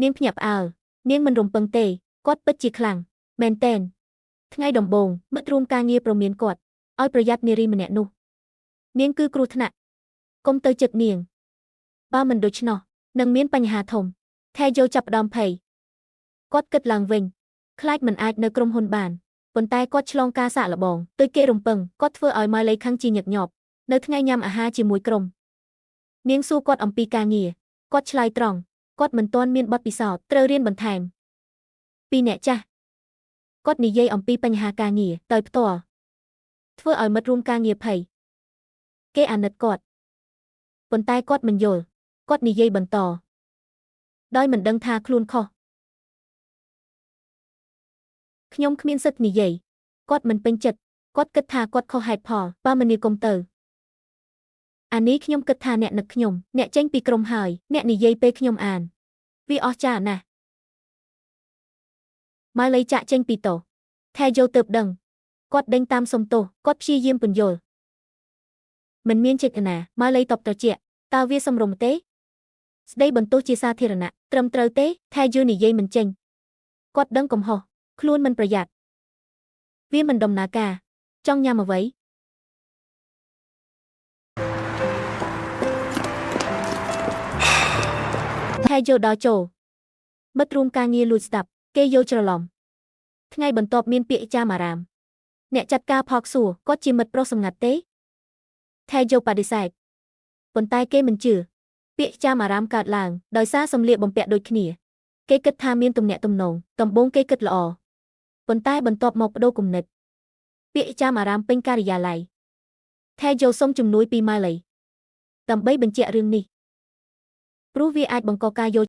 នាងភ្ញាក់ផ្អើលនាងមិនរំពឹងទេគាត់ពិតជាខ្លាំងមែនទែនថ្ងៃដំបូងមិត្តរួមការងារព្រមានគាត់ឲ្យប្រយ័ត្ននារីម្នាក់នោះនាងគឺគ្រោះថ្នាក់កុំទៅជិតនាងបើមិនដូច្នោះនឹងមានបញ្ហាធំថែយោចាប់ផ្ដើមភ័យគាត់គិតឡើងវិញខ្លាចមិនអាចនៅក្រុមហ៊ុនបានប៉ុន្តែគាត់ឆ្លងការសាកល្បងទៅគេរំពឹងគាត់ធ្វើឲ្យម៉ាឡេខឹងជាញឹកញាប់នៅថ្ងៃញ៉ាំអាហារជាមួយក្រុមនាងសួរគាត់អំពីការងារគាត់ឆ្លើយត្រង់គាត់មិនទាន់មានបទពិសោធន៍ត្រូវរៀនបន្ថែមពីអ្នកចាស់គាត់និយាយអំពីបញ្ហាការងារដោយផ្ទាល់ធ្វើឲ្យមិត្តរួមការងារភ័យគេអាណិតគាត់ប៉ុន្តែគាត់មិនយល់គាត់និយាយបន្តដោយមិនដឹងថាខ្លួនខុសខ្ញុំគ្មានសិទ្ធិនិយាយគាត់មិនពេញចិត្តគាត់គិតថាគាត់ខុសហេតុផលបើមនីកុំទៅអានេះខ្ញុំគិតថាអ្នកនឹកខ្ញុំអ្នកចេញពីក្រុមហើយអ្នកនិយាយពេលខ្ញុំអានវាអស្ចារ្យណាស់ម៉ាឡេចាក់ចេញពីតោថែយោទើបដឹងគាត់ដេញតាមសុំទោសគាត់ព្យាយាមពន្យល់មិនមានចេតនាម៉ាឡេតបត្រជាក់តើវាសមរម្យទេស្ដីបន្ទោសជាសាធារណៈត្រឹមត្រូវទេថែយោនិយាយមិនចេញគាត់ដឹងកំហុសខ្លួនមិនប្រយ័ត្នវាមិនដំណើរការចង់ញ៉ាំអ្វីថែយោដល់ចូលមិត្តរួមការងារលួចស្ដាប់គេយល់ច្រឡំថ្ងៃបន្ទាប់មានពាក្យចាមអារាមអ្នកចាត់ការផកសួរគាត់ជាមិត្តប្រុសសម្ងាត់ទេថែយោបដិសេធប៉ុន្តែគេមិនជឿពាក្យចាមអារាមកើតឡើងដោយសារសម្លៀកបំពាក់ដូចគ្នាគេគិតថាមានទំនាក់ទំនងដំបូងគេគិតល្អប៉ុន្តែបន្ទាប់មកបដូរគំនិតពាក្យចាមអារាមពេញការិយាល័យថែយោសុំជំនួយពីម៉ាឡេដើម្បីបញ្ជាក់រឿងនេះព្រោះវាអាចបង្កការយល់